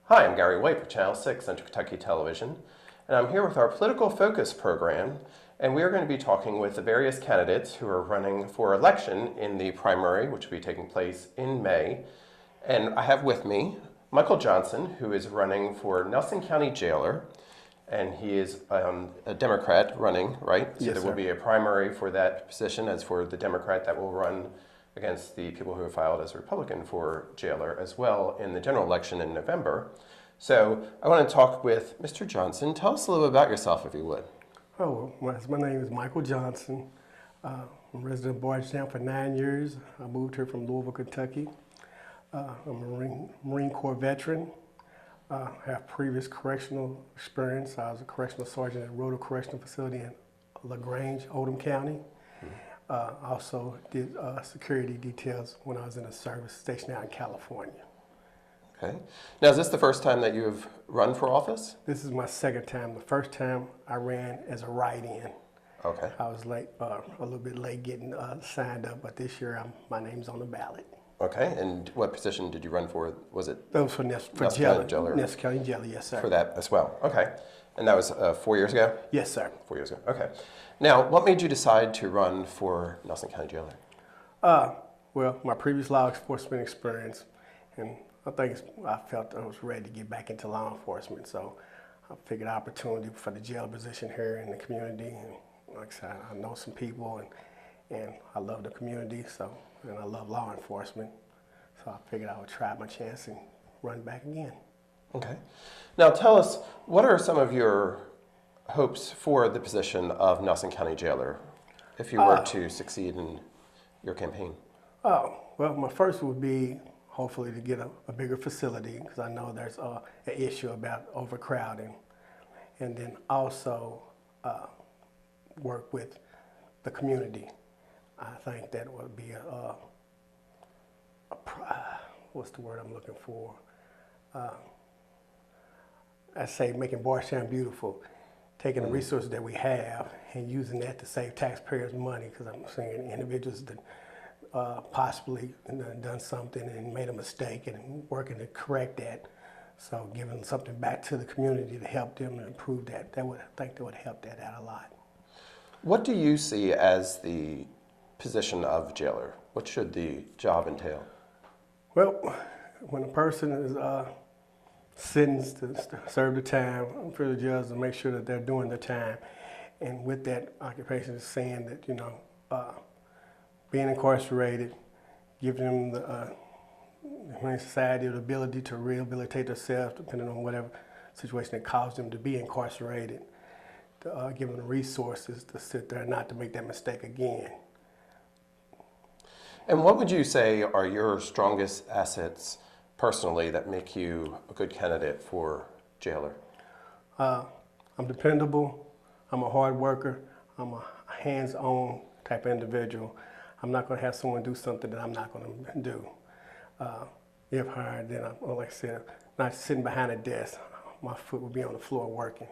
Hi, I'm Gary White for Channel 6 Central Kentucky Television, and I'm here with our Political Focus program, and we are going to be talking with the various candidates who are running for election in the primary, which will be taking place in May. And I have with me Michael Johnson, who is running for Nelson County Jailer, and he is a Democrat running, right? So Yes, there will sir. be a primary for that position as for the Democrat that will run against the people who have filed as a Republican for jailer as well in the general election in November. So I want to talk with Mr. Johnson. Tell us a little about yourself, if you would. Oh, my name is Michael Johnson. I'm a resident of Bardstown for 9 years. I moved here from Louisville, Kentucky. I'm a Marine Corps veteran. I have previous correctional experience. I was a correctional sergeant at Rhoda Correctional Facility in LaGrange, Oldham County. Also did security details when I was in a service station out in California. Okay. Now, is this the first time that you have run for office? This is my second time. The first time I ran as a write-in. Okay. I was late, a little bit late getting signed up, but this year my name's on the ballot. Okay. And what position did you run for? Was it That was for Nelson Jelly, County Jailer? Nelson County Jelly, yes, sir. For that as well? Okay. And that was 4 years ago? Yes, sir. 4 years ago. Okay. Now, what made you decide to run for Nelson County Jailer? Well, my previous law enforcement experience, and I felt I was ready to get back into law enforcement, so I figured opportunity for the jail position here in the community. And like I said, I know some people, and I love the community, and I love law enforcement, so I figured I would try my chance and run back again. Okay. Now tell us, what are some of your hopes for the position of Nelson County Jailer if you were to succeed in your campaign? Oh, well, my first would be hopefully to get a bigger facility, because I know there's an issue about overcrowding. And then also work with the community. I think that would be what's the word I'm looking for? I say making Bardstown beautiful, taking the resources that we have and using that to save taxpayers money, because I'm seeing individuals that possibly done something and made a mistake and working to correct that. So giving something back to the community to help them and improve that, I think that would help that out a lot. What do you see as the position of jailer? What should the job entail? Well, when a person is sentenced to serve the time for the judge to make sure that they're doing the time, and with that occupation is saying that, being incarcerated, giving them the Humane Society the ability to rehabilitate themselves depending on whatever situation that caused them to be incarcerated, to give them the resources to sit there and not to make that mistake again. And what would you say are your strongest assets personally that make you a good candidate for jailer? I'm dependable, I'm a hard worker, I'm a hands-on type of individual. I'm not going to have someone do something that I'm not going to do. If hired, then like I said, not sitting behind a desk. My foot would be on the floor working.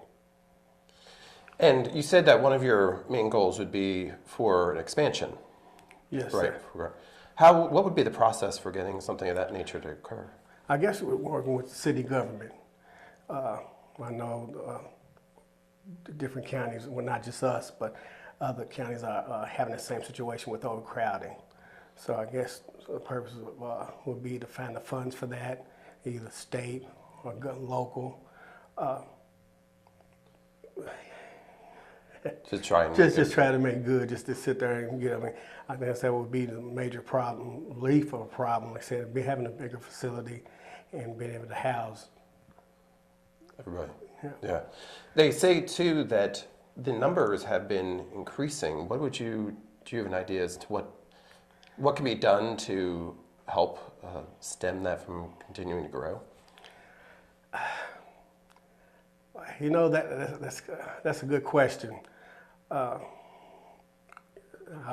And you said that one of your main goals would be for an expansion. Yes, Right. sir. What would be the process for getting something of that nature to occur? I guess we're working with the city government. I know the different counties, well, not just us, but other counties are having the same situation with overcrowding. So I guess the purpose would be to find the funds for that, either state or local. To try and Just try to make good, just to sit there and get. I think that would be the major problem, relief of a problem. Like I said, be having a bigger facility and being able to house everybody. Yeah. Yeah. They say too that the numbers have been increasing. Do you have an idea as to what can be done to help stem that from continuing to grow? That's a good question. I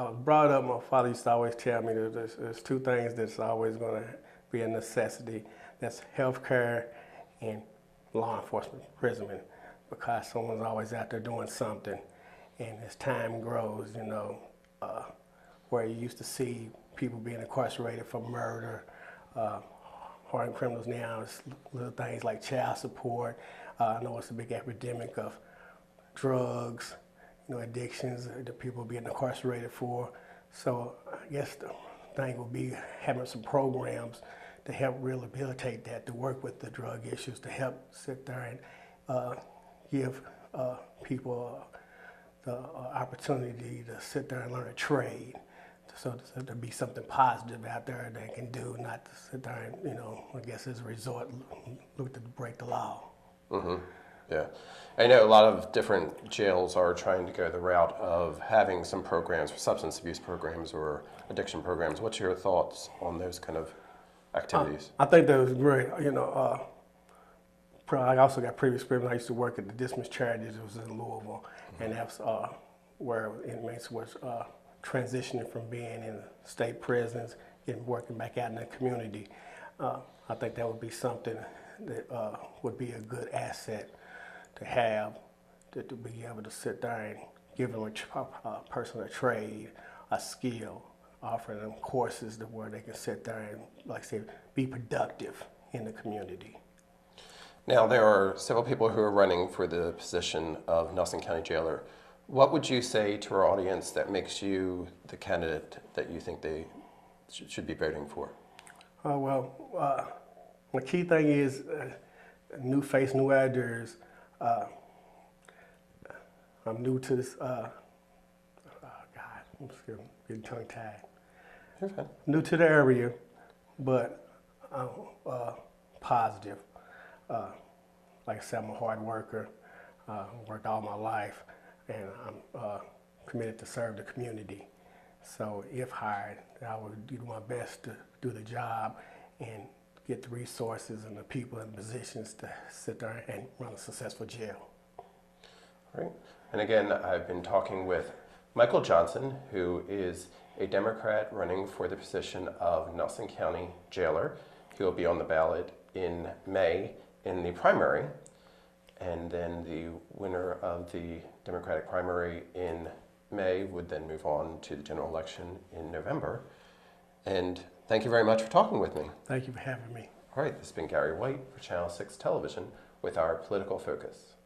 was brought up, my father used to always tell me that there's two things that's always going to be a necessity. That's healthcare and law enforcement, imprisonment, because someone's always out there doing something. And as time grows, where you used to see people being incarcerated for murder, hardened criminals now is little things like child support. I know it's a big epidemic of drugs, addictions that people are being incarcerated for. So I guess the thing will be having some programs to help rehabilitate that, to work with the drug issues, to help sit there and give people the opportunity to sit there and learn a trade. So to be something positive out there they can do, not to sit there and, I guess as a resort, look to break the law. Mm-hmm. Yeah. I know a lot of different jails are trying to go the route of having some programs, substance abuse programs or addiction programs. What's your thoughts on those kind of activities? I think that was great. I also got previous experience. I used to work at the Dismiss Charities. It was in Louisville, and that's where inmates was transitioning from being in state prisons and working back out in the community. I think that would be something that would be a good asset to have, to be able to sit there and give them a person a trade, a skill, offering them courses to where they can sit there and, like I said, be productive in the community. Now, there are several people who are running for the position of Nelson County Jailer. What would you say to our audience that makes you the candidate that you think they should be voting for? The key thing is new face, new ideas. I'm new to this. I'm still getting tongue-tied. You're fine. New to the area, but I'm positive. Like I said, I'm a hard worker. Worked all my life, and I'm committed to serve the community. So if hired, I would do my best to do the job and get the resources and the people in positions to sit there and run a successful jail. All right. And again, I've been talking with Michael Johnson, who is a Democrat running for the position of Nelson County Jailer. He will be on the ballot in May in the primary, and then the winner of the Democratic primary in May would then move on to the general election in November. And thank you very much for talking with me. Thank you for having me. All right, this has been Gary White for Channel 6 Television with our Political Focus.